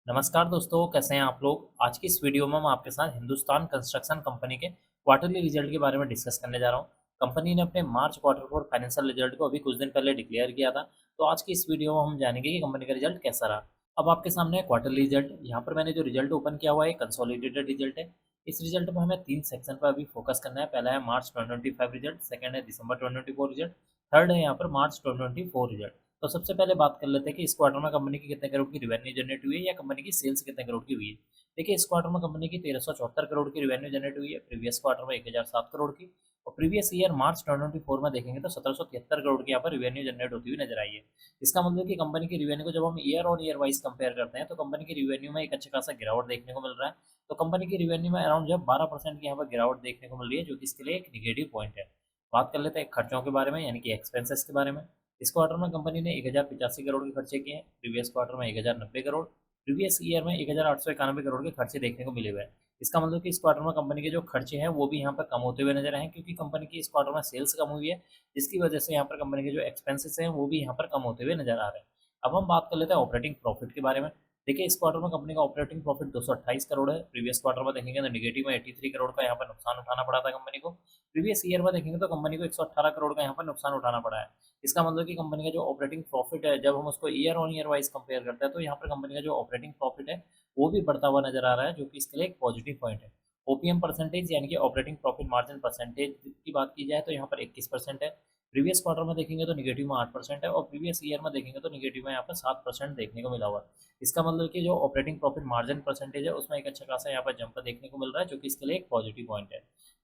नमस्कार दोस्तों, कैसे हैं आप लोग। आज की इस वीडियो में मैं आपके साथ हिंदुस्तान कंस्ट्रक्शन कंपनी के क्वार्टरली रिजल्ट के बारे में डिस्कस करने जा रहा हूं। कंपनी ने अपने मार्च क्वार्टर फोर फाइनेंशियल रिजल्ट को अभी कुछ दिन पहले डिक्लेयर किया था। तो आज की इस वीडियो में हम जानेंगे कि कंपनी का रिजल्ट कैसा रहा। अब आपके सामने है क्वार्टरली रिजल्ट। यहाँ पर मैंने जो रिजल्ट ओपन किया हुआ है कंसोलिडेटेड रिजल्ट है। इस रिजल्ट में हमें तीन सेक्शन पर अभी फोकस करना है। पहला है मार्च 2025 रिजल्ट, सेकंड है दिसंबर 2024 रिजल्ट, थर्ड है यहाँ पर मार्च 2024 रिजल्ट। तो सबसे पहले बात कर लेते हैं कि इस क्वार्टर में कंपनी की कितने करोड़ की रिवेन्यू जनरेट हुई है या कंपनी की सेल्स कितने करोड़ की हुई है। देखिए, इस क्वार्टर में कंपनी की 1374 करोड़ की रिवेन्यू जनरेट हुई है, प्रीवियस क्वार्टर में 1007 करोड़ की। और प्रीवियस ईयर मार्च 2024 में देखेंगे तो 1773 करोड़ की यहाँ पर रिवेन्यू जनरेट होती हुई नजर आई है। इसका मतलब कि कंपनी की रिवेन्यू को जब हम year on year wise compare करते हैं तो कंपनी की रिवेन्यू में एक अच्छा खासा गिरावट देखने को मिल रहा है। तो कंपनी की रिवेन्यू में अराउंड जब 12% की यहाँ पर गिरावट देखने को मिल रही है, जो कि इसके लिए एक निगेटिव पॉइंट है। बात कर लेते हैं खर्चों के बारे में, यानी कि एक्सपेंसेस के बारे में। इस क्वार्टर में कंपनी ने 1085 करोड़ के खर्चे किए हैं, प्रीवियस क्वार्टर में 1090 करोड़, प्रीवियस ईयर में 1891 करोड़ के खर्चे देखने को मिले हुए हैं। इसका मतलब कि इस क्वार्टर में कंपनी के जो खर्चे हैं वो भी यहाँ पर कम होते हुए नजर आए हैं, क्योंकि कंपनी की इस क्वार्टर में सेल्स कम हुई है, जिसकी वजह से यहाँ पर कंपनी के जो एक्सपेंसेस हैं वो भी यहाँ पर कम होते हुए नजर आ रहे हैं। अब हम बात कर लेते हैं ऑपरेटिंग प्रॉफिट के बारे में। देखिए, इस क्वार्टर में कंपनी का ऑपरेटिंग प्रॉफिट 228 करोड़ है। प्रीवियस क्वार्टर में देखेंगे तो निगेटिव में 83 करोड़ का यहाँ पर नुकसान उठाना पड़ा था कंपनी को। प्रीवियस ईयर में देखेंगे तो कंपनी को 118 करोड़ का यहाँ पर नुकसान उठाना पड़ा है। इसका मतलब कि कंपनी का जो ऑपरेटिंग प्रॉफिट है, जब हम उसको year on year wise compare करते हैं तो यहाँ पर कंपनी का जो ऑपरेटिंग प्रॉफिट है वो भी बढ़ता हुआ नजर आ रहा है, जो कि इसके लिए एक पॉजिटिव पॉइंट है। ओपीएम परसेंटेज यानी कि ऑपरेटिंग प्रॉफिट मार्जिन परसेंटेज की बात की जाए तो यहाँ पर 21% है। प्रीवियस क्वार्टर में देखेंगे तो निगेटिव में 8% है, और प्रीवियस ईयर में देखेंगे तो निगेटिव में यहाँ पर 7% देखने को मिला हुआ है। इसका मतलब कि जो ऑपरेटिंग प्रॉफिट मार्जिन परसेंटेज है उसमें एक अच्छा खासा यहाँ पर जंप देखने को मिल रहा है, जो कि इसके लिए एक पॉजिटिव पॉइंट है।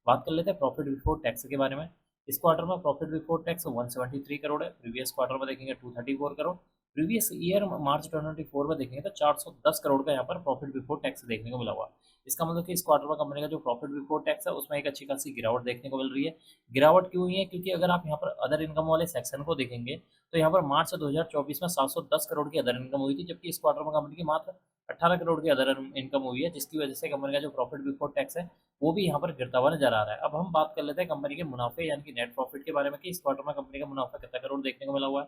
बात कर लेते हैं प्रॉफिट बिफोर टैक्स के बारे में। इस क्वार्टर में प्रॉफिट बिफोर टैक्स 173 करोड़ है, प्रीवियस क्वार्टर में देखेंगे 234 करोड़, प्रीवियस ईयर मार्च 2024 में देखेंगे तो 410 करोड़ का यहाँ पर प्रॉफिट बिफोर टैक्स देखने को मिला हुआ। इसका मतलब कि इस क्वार्टर में कंपनी का जो प्रॉफिट बिफोर टैक्स है उसमें एक अच्छी खासी गिरावट देखने को मिल रही है। गिरावट क्यों हुई है? क्योंकि अगर आप यहाँ पर अदर इनकम वाले सेक्शन को देखेंगे तो यहाँ पर मार्च 2024 में 710 करोड़ की अदर इनकम हुई थी, जबकि इस क्वार्टर में कंपनी की मात्र 18 करोड़ की अदर इनकम हुई है, जिसकी वजह से कंपनी का जो प्रॉफिट बिफोर टैक्स है वो भी यहाँ पर गिरता हुआ नजर आ रहा है। अब हम बात कर लेते हैं कंपनी के मुनाफे यानी कि नेट प्रॉफिट के बारे में, कि इस क्वार्टर में कंपनी का मुनाफा कितना करोड़ देखने को मिला हुआ है।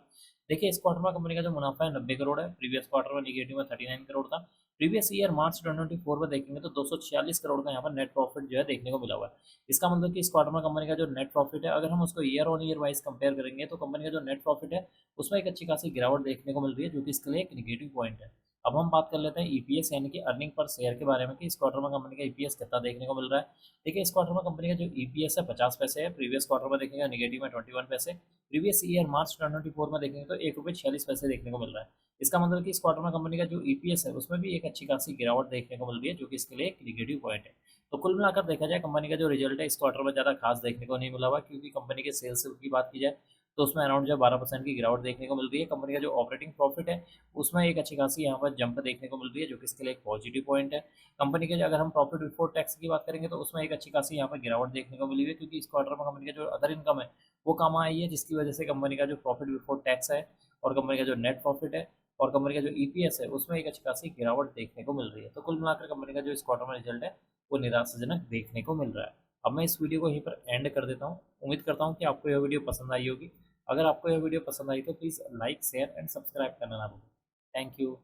देखिए, इस क्वार्टर में कंपनी का जो मुनाफा है 90 करोड़ है, प्रीवियस क्वार्टर में निगेटिव में 39 करोड़ था। प्रीवियस ईयर मार्च 2024 में देखेंगे तो 246 करोड़ का यहाँ पर नेट प्रॉफिट जो है देखने को मिला हुआ है। इसका मतलब कि इस क्वार्टर में कंपनी का जो नेट प्रॉफिट है, अगर हम उसको year on year wise compare करेंगे तो कंपनी का जो नेट प्रॉफिट है उसमें एक अच्छी खासी गिरावट देखने को मिल रही है, जो कि इसके लिए एक निगेटिव पॉइंट है। अब हम बात कर लेते हैं ईपीएस यानी कि अर्निंग पर शेयर के बारे में, कि इस क्वार्टर में कंपनी का ईपीएस कितना देखने को मिल रहा है। देखिए, इस क्वार्टर में कंपनी का जो ईपीएस है 50 पैसे है, प्रीवियस क्वार्टर में देखेंगे निगेटिव में 21 पैसे, प्रीवियस ईयर मार्च 2024 में देखेंगे तो 1 रुपये 46 पैसे देखने को मिल रहा है। इसका मतलब कि इस क्वार्टर में कंपनी का जो ईपीएस है उसमें भी एक अच्छी खासी गिरावट देखने को मिल रही है, जो कि इसके लिए एक निगेटिव पॉइंट है। तो कुल मिलाकर देखा जाए, कंपनी का जो रिजल्ट है इस क्वार्टर में ज़्यादा खास देखने को नहीं मिला हुआ, क्योंकि कंपनी के सेल्स की बात की जाए तो उसमें अराउंड जो 12% की गिरावट देखने को मिल रही है। कंपनी का जो ऑपरेटिंग प्रॉफिट है उसमें एक अच्छी खासी यहाँ पर जंप देखने को मिल रही है, जो कि इसके लिए एक पॉजिटिव पॉइंट है। कंपनी के अगर हम प्रॉफिट बिफोर टैक्स की बात करेंगे तो उसमें एक अच्छी खासी यहाँ पर गिरावट देखने को मिली हुई है, क्योंकि इस क्वार्टर में कंपनी का जो अदर इनकम है वो कम आई है, जिसकी वजह से कंपनी का जो प्रॉफिट बिफोर टैक्स है और कंपनी का जो नेट प्रॉफिट है और कंपनी का जो ईपीएस है उसमें एक अच्छी खासी गिरावट देखने को मिल रही है। तो कुल मिलाकर कंपनी का जो इस क्वार्टर में रिजल्ट है वो निराशाजनक देखने को मिल रहा है। अब मैं इस वीडियो को यहीं पर एंड कर देता हूँ। उम्मीद करता हूँ कि आपको यह वीडियो पसंद आई होगी। अगर आपको यह वीडियो पसंद आई तो please like share and subscribe करना ना भूलें। Thank you.